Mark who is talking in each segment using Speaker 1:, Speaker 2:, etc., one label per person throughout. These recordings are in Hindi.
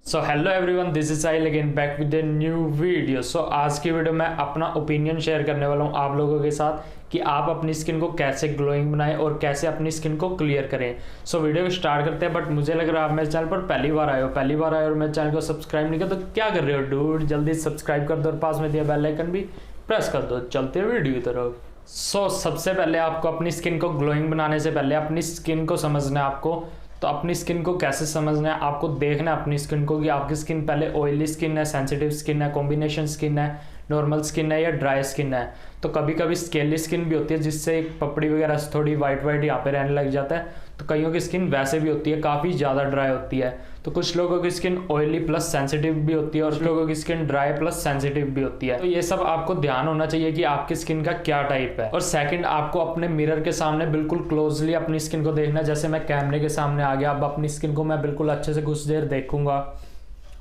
Speaker 1: So hello everyone, this is Sahil again back with a new video. So आज की वीडियो में अपना ओपिनियन शेयर करने वाला हूँ आप लोगों के साथ कि आप अपनी स्किन को कैसे ग्लोइंग बनाएं और कैसे अपनी स्किन को क्लियर करें। सो वीडियो को स्टार्ट करते हैं। बट मुझे लग रहा है आप मेरे चैनल पर पहली बार आए हो और मेरे चैनल को सब्सक्राइब नहीं किया तो क्या कर रहे हो डूड, जल्दी सब्सक्राइब कर दो और पास में दिया बेल आइकन भी प्रेस कर दो। चलते हैं वीडियो की तरफ। सो सबसे पहले आपको अपनी स्किन को ग्लोइंग बनाने से पहले अपनी स्किन को समझना है आपको। तो अपनी स्किन को कैसे समझना है, आपको देखना है अपनी स्किन को कि आपकी स्किन पहले ऑयली स्किन है, सेंसिटिव स्किन है, कॉम्बिनेशन स्किन है, नॉर्मल स्किन है या ड्राई स्किन है। तो कभी कभी स्केली स्किन भी होती है जिससे एक पपड़ी वगैरह से थोड़ी वाइट वाइट यहाँ पे रहने लग जाता है। तो कईयों की स्किन वैसे भी होती है, काफ़ी ज़्यादा ड्राई होती है। तो कुछ लोगों की स्किन ऑयली प्लस सेंसिटिव भी होती है और कुछ लोगों की स्किन ड्राई प्लस सेंसिटिव भी होती है। तो ये सब आपको ध्यान होना चाहिए कि आपकी स्किन का क्या टाइप है। और सेकंड, आपको अपने मिरर के सामने बिल्कुल क्लोजली अपनी स्किन को देखना है। जैसे मैं कैमरे के सामने आ गया, अब अपनी स्किन को मैं बिल्कुल अच्छे से कुछ देर देखूंगा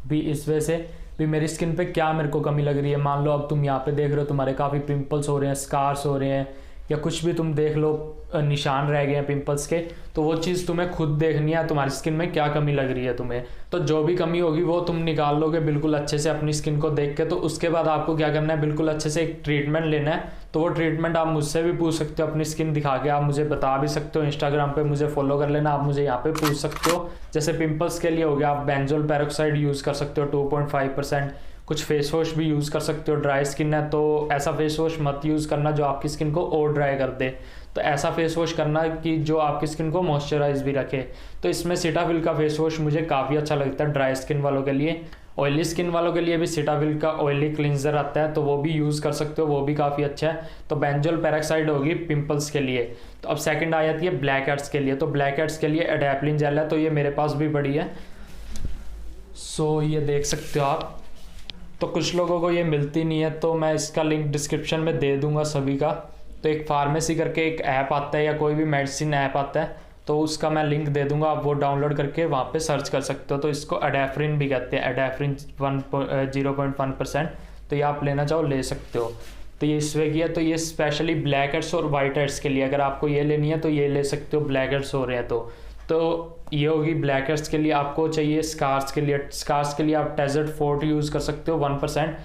Speaker 1: भी, इस वजह से भी मेरी स्किन पे क्या मेरे को कमी लग रही है। मान लो अब तुम यहाँ पे देख रहे हो, तुम्हारे काफ़ी पिंपल्स हो रहे हैं, स्कार्स हो रहे हैं, या कुछ भी तुम देख लो निशान रह गए हैं पिंपल्स के। तो वो चीज़ तुम्हें खुद देखनी है, तुम्हारी स्किन में क्या कमी लग रही है तुम्हें। तो जो भी कमी होगी वो तुम निकाल लोगे बिल्कुल अच्छे से अपनी स्किन को देख के। तो उसके बाद आपको क्या करना है, बिल्कुल अच्छे से एक ट्रीटमेंट लेना है। तो वो ट्रीटमेंट आप मुझसे भी पूछ सकते हो, अपनी स्किन दिखा के आप मुझे बता भी सकते हो। इंस्टाग्राम पे मुझे फॉलो कर लेना, आप मुझे यहाँ पे पूछ सकते हो। जैसे पिंपल्स के लिए हो गया, आप बेंजोल पेरोक्साइड यूज़ कर सकते हो 2.5%। कुछ फेस वॉश भी यूज़ कर सकते हो। ड्राई स्किन है तो ऐसा फेस वॉश मत यूज़ करना जो आपकी स्किन को और ड्राई कर दे। तो ऐसा फेस वॉश करना कि जो आपकी स्किन को मॉइस्चराइज भी रखे। तो इसमें सीटाफिल का फेस वॉश मुझे काफ़ी अच्छा लगता है ड्राई स्किन वालों के लिए। ऑयली स्किन वालों के लिए भी सीटाफिल का ऑयली क्लिनजर आता है, तो वो भी यूज़ कर सकते हो, वो भी काफ़ी अच्छा है। तो बेंजोल पेरोक्साइड होगी पिंपल्स के लिए। तो अब सेकंड आ जाती है ब्लैक हेड्स के लिए। तो ब्लैक हेड्स के लिए अडाप्लिन जेल है, तो ये मेरे पास भी पड़ी है। सो ये देख सकते हो आप। तो कुछ लोगों को ये मिलती नहीं है, तो मैं इसका लिंक डिस्क्रिप्शन में दे दूंगा सभी का। तो एक फार्मेसी करके एक ऐप आता है या कोई भी मेडिसिन ऐप आता है, तो उसका मैं लिंक दे दूंगा, आप वो डाउनलोड करके वहाँ पे सर्च कर सकते हो। तो इसको अडाफेरिन भी कहते हैं, अडाफेरिन 0.1%। तो ये आप लेना चाहो ले सकते हो। तो ये इसमें की है, तो ये स्पेशली ब्लैक हेड्स और वाइट हेड्स के लिए, अगर आपको ये लेनी है तो ये ले सकते हो, ब्लैक हेड्स हो रहे हैं तो ये होगी ब्लैक हेड्स के लिए। आपको चाहिए स्कार्स के लिए आप टेजर्ट फोर्ट यूज़ कर सकते हो 1%।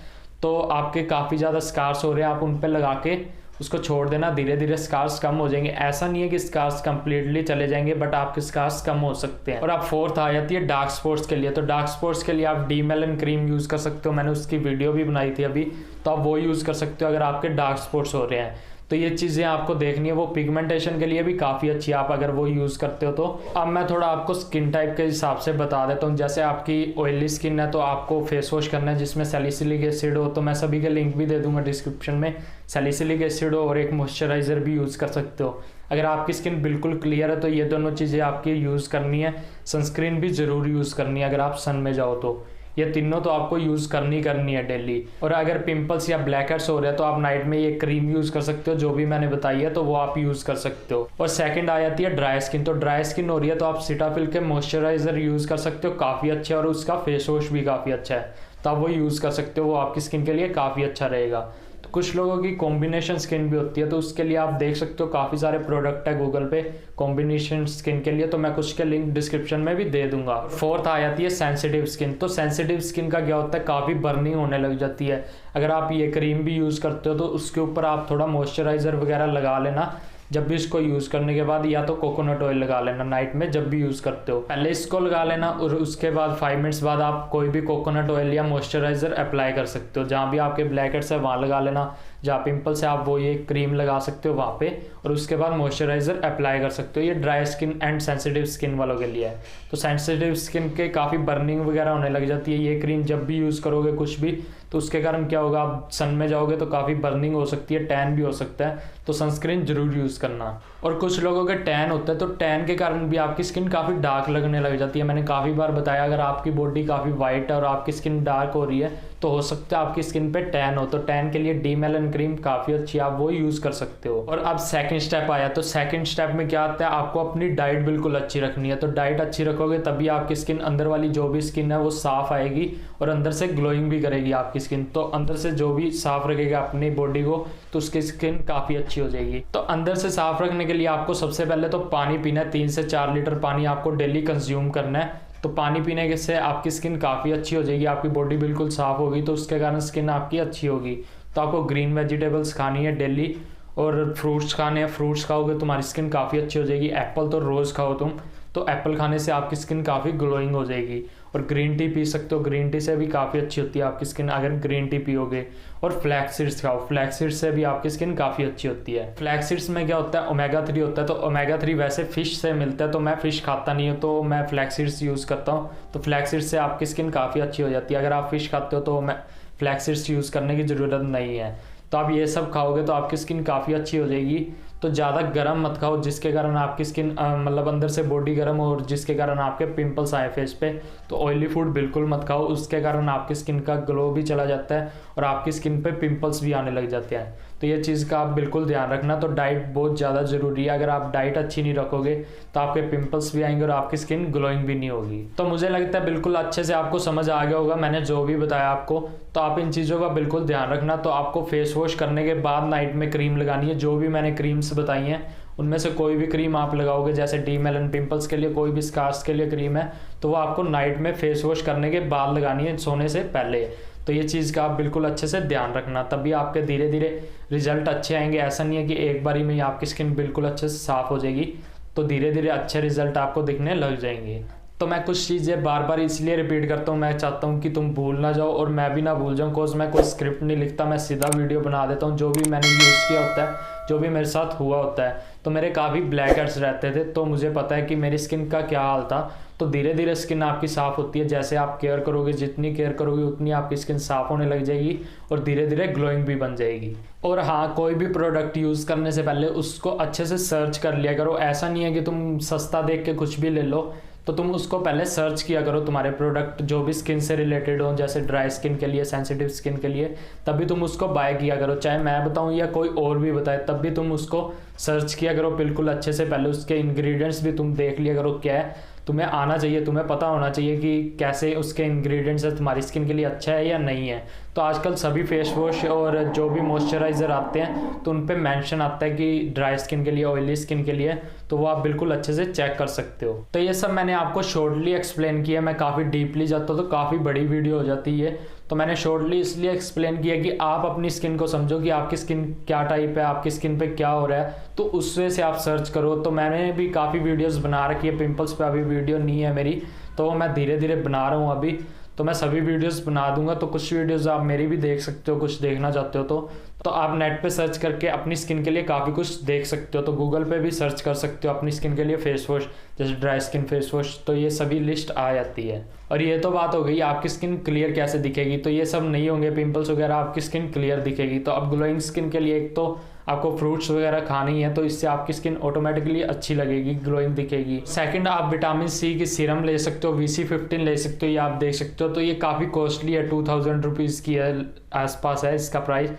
Speaker 1: तो आपके काफ़ी ज़्यादा स्कार्स हो रहे हैं, आप उन पर लगा के उसको छोड़ देना, धीरे धीरे स्कार्स कम हो जाएंगे। ऐसा नहीं है कि स्कार्स कंप्लीटली चले जाएंगे, बट आपके स्कार्स कम हो सकते हैं। और अब फोर्थ आ जाती है डार्क स्पॉट्स के लिए। तो डार्क स्पॉट्स के लिए आप डीमेलन क्रीम यूज़ कर सकते हो, मैंने उसकी वीडियो भी बनाई थी अभी, तो आप वो यूज़ कर सकते हो अगर आपके डार्क स्पॉट्स हो रहे हैं। तो ये चीज़ें आपको देखनी है, वो पिगमेंटेशन के लिए भी काफ़ी अच्छी है आप अगर वो यूज़ करते हो तो। अब मैं थोड़ा आपको स्किन टाइप के हिसाब से बता देता हूँ। जैसे आपकी ऑयली स्किन है तो आपको फेस वॉश करना है जिसमें सैलिसिलिक एसिड हो, तो मैं सभी के लिंक भी दे दूंगा डिस्क्रिप्शन में। सैलिसिलिक एसिड हो और एक मॉइस्चराइज़र भी यूज़ कर सकते हो। अगर आपकी स्किन बिल्कुल क्लियर है तो ये दोनों चीज़ें आपकी यूज़ करनी है। सनस्क्रीन भी ज़रूर यूज़ करनी है अगर आप सन में जाओ तो। ये तीनों तो आपको यूज़ करनी है डेली। और अगर पिंपल्स या ब्लैक हेड्स हो रहे हैं तो आप नाइट में ये क्रीम यूज़ कर सकते हो जो भी मैंने बताई है, तो वो आप यूज़ कर सकते हो। और सेकंड आ जाती है ड्राई स्किन। तो ड्राई स्किन हो रही है तो आप सीटाफिल के मॉइस्चराइज़र यूज़ कर सकते हो, काफ़ी अच्छे, और उसका फेस वॉश भी काफ़ी अच्छा है, तो आप वो यूज़ कर सकते हो, वो आपकी स्किन के लिए काफ़ी अच्छा रहेगा। कुछ लोगों की कॉम्बिनेशन स्किन भी होती है, तो उसके लिए आप देख सकते हो काफ़ी सारे प्रोडक्ट है गूगल पे कॉम्बिनेशन स्किन के लिए, तो मैं कुछ के लिंक डिस्क्रिप्शन में भी दे दूंगा। फोर्थ आ जाती है सेंसिटिव स्किन। तो सेंसिटिव स्किन का क्या होता है, काफ़ी बर्निंग होने लग जाती है। अगर आप ये क्रीम भी यूज़ करते हो तो उसके ऊपर आप थोड़ा मॉइस्चराइज़र वगैरह लगा लेना जब भी इसको यूज़ करने के बाद, या तो कोकोनट ऑयल लगा लेना नाइट में जब भी यूज़ करते हो। पहले इसको लगा लेना और उसके बाद 5 मिनट्स बाद आप कोई भी कोकोनट ऑयल या मॉइस्चराइज़र अप्लाई कर सकते हो। जहाँ भी आपके ब्लैक हेड्स है वहाँ लगा लेना, जहाँ पिंपल्स है आप वो ये क्रीम लगा सकते हो वहाँ पे, और उसके बाद मॉइस्चराइज़र अप्लाई कर सकते हो। ये dry skin and sensitive skin वालों के लिए है। तो सेंसिटिव स्किन के काफ़ी बर्निंग वगैरह होने लग जाती है। ये क्रीम जब भी यूज़ करोगे कुछ भी, तो उसके कारण क्या होगा, आप सन में जाओगे तो काफ़ी बर्निंग हो सकती है, टैन भी हो सकता है, तो सनस्क्रीन जरूर यूज़ करना। और कुछ लोगों के टैन होता है, तो टैन के कारण भी आपकी स्किन काफ़ी डार्क लगने लग जाती है। मैंने काफ़ी बार बताया, अगर आपकी बॉडी काफ़ी वाइट है और आपकी स्किन डार्क हो रही है तो हो सकता है आपकी स्किन पे टैन हो। तो टैन के लिए डीमेलन क्रीम काफ़ी अच्छी है, आप वो यूज़ कर सकते हो। और अब सेकंड स्टेप आया, तो सेकंड स्टेप में क्या आता है, आपको अपनी डाइट बिल्कुल अच्छी रखनी है। तो डाइट अच्छी रखोगे तभी आपकी स्किन, अंदर वाली जो भी स्किन है वो साफ आएगी और अंदर से ग्लोइंग भी करेगी आपकी स्किन। तो अंदर से जो भी साफ रखेगा अपनी बॉडी को तो उसकी स्किन काफ़ी अच्छी हो जाएगी। तो अंदर से साफ रखने के लिए आपको सबसे पहले तो पानी पीना है, 3 से 4 लीटर पानी आपको डेली कंज्यूम करना है। तो पानी पीने के से आपकी स्किन काफ़ी अच्छी हो जाएगी, आपकी बॉडी बिल्कुल साफ़ होगी, तो उसके कारण स्किन आपकी अच्छी होगी। तो आपको ग्रीन वेजिटेबल्स खानी है डेली, और फ्रूट्स खाने हैं। फ्रूट्स खाओगे तुम्हारी स्किन काफ़ी अच्छी हो जाएगी। एप्पल तो रोज़ खाओ तुम, तो एप्पल खाने से आपकी स्किन काफ़ी ग्लोइंग हो जाएगी। और ग्रीन टी पी सकते हो, ग्रीन टी से भी काफ़ी अच्छी होती है आपकी स्किन अगर ग्रीन टी पियोगे। और फ्लैक्स सीड्स खाओ, फ्लैक्स सीड्स से भी आपकी स्किन काफ़ी अच्छी होती है। फ्लैक्स सीड्स में क्या होता है, ओमेगा 3 होता है, तो ओमेगा 3 वैसे फ़िश से मिलता है, तो मैं फ़िश खाता नहीं हूँ, तो मैं फ्लैक्स सीड्स यूज़ करता हूँ। तो फ्लैक्स सीड्स से आपकी स्किन काफ़ी अच्छी हो जाती है। अगर आप फ़िश खाते हो तो मैं फ्लैक्स सीड्स यूज़ करने की ज़रूरत नहीं है। तो आप ये सब खाओगे तो आपकी स्किन काफ़ी अच्छी हो जाएगी। तो ज़्यादा गर्म मत खाओ जिसके कारण आपकी स्किन मतलब अंदर से बॉडी गर्म हो और जिसके कारण आपके पिंपल्स आए फेस पे। तो ऑयली फूड बिल्कुल मत खाओ, उसके कारण आपकी स्किन का ग्लो भी चला जाता है और आपकी स्किन पे पिंपल्स भी आने लग जाते हैं। तो ये चीज़ का आप बिल्कुल ध्यान रखना। तो डाइट बहुत ज़्यादा ज़रूरी है, अगर आप डाइट अच्छी नहीं रखोगे तो आपके पिंपल्स भी आएंगे और आपकी स्किन ग्लोइंग भी नहीं होगी। तो मुझे लगता है बिल्कुल अच्छे से आपको समझ आ गया होगा मैंने जो भी बताया आपको। तो आप इन चीज़ों का बिल्कुल ध्यान रखना। तो आपको फेस वॉश करने के बाद नाइट में क्रीम लगानी है। जो भी मैंने क्रीम्स बताई हैं उनमें से कोई भी क्रीम आप लगाओगे, जैसे डीमेलन पिंपल्स के लिए कोई भी स्कार्स के लिए क्रीम है, तो वो आपको नाइट में फेस वॉश करने के बाद लगानी है, सोने से पहले। तो ये चीज़ का आप बिल्कुल अच्छे से ध्यान रखना, तभी आपके धीरे धीरे रिजल्ट अच्छे आएंगे। ऐसा नहीं है कि एक बारी में ही आपकी स्किन बिल्कुल अच्छे से साफ़ हो जाएगी, तो धीरे धीरे अच्छे रिजल्ट आपको दिखने लग जाएंगे। तो मैं कुछ चीज़ें बार बार इसलिए रिपीट करता हूँ, मैं चाहता हूँ कि तुम भूल ना जाओ और मैं भी ना भूल जाऊँ। बिकॉज मैं कोई स्क्रिप्ट नहीं लिखता, मैं सीधा वीडियो बना देता हूँ। जो भी मैंने यूज़ किया होता है, जो भी मेरे साथ हुआ होता है, तो मेरे काफ़ी ब्लैक हेड्स रहते थे, तो मुझे पता है कि मेरी स्किन का क्या हाल था। तो धीरे धीरे स्किन आपकी साफ़ होती है, जैसे आप केयर करोगे, जितनी केयर करोगे उतनी आपकी स्किन साफ़ होने लग जाएगी और धीरे धीरे ग्लोइंग भी बन जाएगी। और हाँ, कोई भी प्रोडक्ट यूज़ करने से पहले उसको अच्छे से सर्च कर लिया करो। ऐसा नहीं है कि तुम सस्ता देख के कुछ भी ले लो, तो तुम उसको पहले सर्च किया करो। तुम्हारे प्रोडक्ट जो भी स्किन से रिलेटेड हो, जैसे ड्राई स्किन के लिए, सेंसिटिव स्किन के लिए, तभी तुम उसको बाय किया करो। चाहे मैं बताऊं या कोई और भी बताए, तब भी तुम उसको सर्च किया करो बिल्कुल अच्छे से। पहले उसके इंग्रेडिएंट्स भी तुम देख लिया करो क्या है, तुम्हें आना चाहिए, तुम्हें पता होना चाहिए कि कैसे उसके इंग्रेडिएंट्स है, तुम्हारी स्किन के लिए अच्छा है या नहीं है। तो आजकल सभी फेस वॉश और जो भी मॉइस्चराइज़र आते हैं तो उन पे मेंशन आता है कि ड्राई स्किन के लिए, ऑयली स्किन के लिए, तो वो आप बिल्कुल अच्छे से चेक कर सकते हो। तो ये सब मैंने आपको शॉर्टली एक्सप्लेन किया। मैं काफ़ी डीपली जाता हूँ तो काफ़ी बड़ी वीडियो हो जाती है, तो मैंने शॉर्टली इसलिए एक्सप्लेन किया कि आप अपनी स्किन को समझो कि आपकी स्किन क्या टाइप है, आपकी स्किन पे क्या हो रहा है, तो उससे से आप सर्च करो। तो मैंने भी काफ़ी वीडियोस बना रखी है, पिंपल्स पे अभी वीडियो नहीं है मेरी, तो मैं धीरे धीरे बना रहा हूँ अभी। तो मैं सभी वीडियोस बना दूंगा, तो कुछ वीडियोस आप मेरी भी देख सकते हो, कुछ देखना चाहते हो तो आप नेट पे सर्च करके अपनी स्किन के लिए काफ़ी कुछ देख सकते हो। तो गूगल पे भी सर्च कर सकते हो अपनी स्किन के लिए फेस वॉश, जैसे ड्राई स्किन फेस वॉश, तो ये सभी लिस्ट आ जाती है। और ये तो बात हो गई आपकी स्किन क्लियर कैसे दिखेगी। तो ये सब नहीं होंगे पिंपल्स वगैरह, आपकी स्किन क्लियर दिखेगी। तो अब ग्लोइंग स्किन के लिए एक तो आपको फ्रूट्स वगैरह खानी है, तो इससे आपकी स्किन ऑटोमेटिकली अच्छी लगेगी, ग्लोइंग दिखेगी। सेकंड, आप विटामिन सी की सीरम ले सकते हो, VC15 ले सकते हो, ये आप देख सकते हो। तो ये काफ़ी कॉस्टली है, 2000 रुपीज़ की है, आसपास है इसका प्राइस।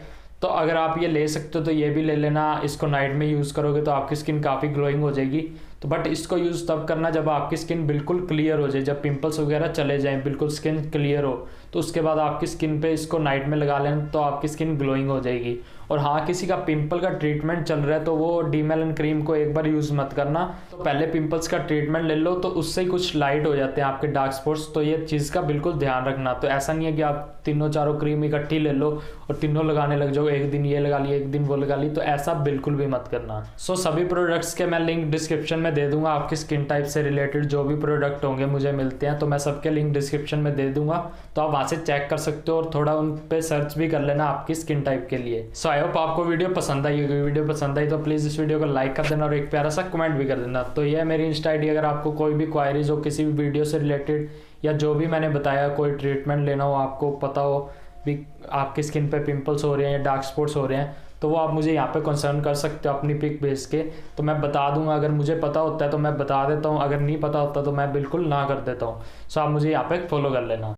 Speaker 1: तो अगर आप ये ले सकते हो तो ये भी ले लेना। इसको नाइट में यूज़ करोगे तो आपकी स्किन काफ़ी ग्लोइंग हो जाएगी। तो बट इसको यूज़ तब करना जब आपकी स्किन बिल्कुल क्लियर हो जाए, जब पिंपल्स वगैरह चले जाएं, बिल्कुल स्किन क्लियर हो, तो उसके बाद आपकी स्किन पे इसको नाइट में लगा लेना, तो आपकी स्किन ग्लोइंग हो जाएगी। और हाँ, किसी का पिंपल का ट्रीटमेंट चल रहा है तो वो डीमेलन क्रीम को एक बार यूज़ मत करना। तो पहले पिंपल्स का ट्रीटमेंट ले लो, तो उससे कुछ लाइट हो जाते हैं आपके डार्क स्पॉट्स। तो ये चीज़ का बिल्कुल ध्यान रखना। तो ऐसा नहीं है कि आप तीनों चारों क्रीम इकट्ठी ले लो और तीनों लगाने लग जाओ, एक दिन ये लगा ली, एक दिन वो लगा ली, तो ऐसा बिल्कुल भी मत करना। सो सभी प्रोडक्ट्स के मैं लिंक डिस्क्रिप्शन में दे दूंगा। आपकी स्किन टाइप से रिलेटेड जो भी प्रोडक्ट होंगे मुझे मिलते हैं, तो मैं सबके लिंक डिस्क्रिप्शन में दे दूंगा, तो आप वहाँ से चेक कर सकते हो और थोड़ा उन पे सर्च भी कर लेना आपकी स्किन टाइप के लिए। सो आई होप आपको वीडियो पसंद आई होगी। वीडियो पसंद आई तो प्लीज़ इस वीडियो को लाइक कर देना और एक प्यारा सा कमेंट भी कर देना। तो ये है मेरी इंस्टा आईडी। अगर आपको कोई भी क्वायरीज हो किसी भी वीडियो से रिलेटेड, या जो भी मैंने बताया, कोई ट्रीटमेंट लेना हो, आपको पता हो भी आपकी स्किन पे पिंपल्स हो रहे हैं या डार्क स्पॉट्स हो रहे हैं, तो वो आप मुझे यहाँ पे कंसर्न कर सकते हो अपनी पिक भेज के, तो मैं बता दूंगा। अगर मुझे पता होता है तो मैं बता देता हूँ, अगर नहीं पता होता तो मैं बिल्कुल ना कर देता हूँ। सो आप मुझे यहाँ पे फॉलो कर लेना।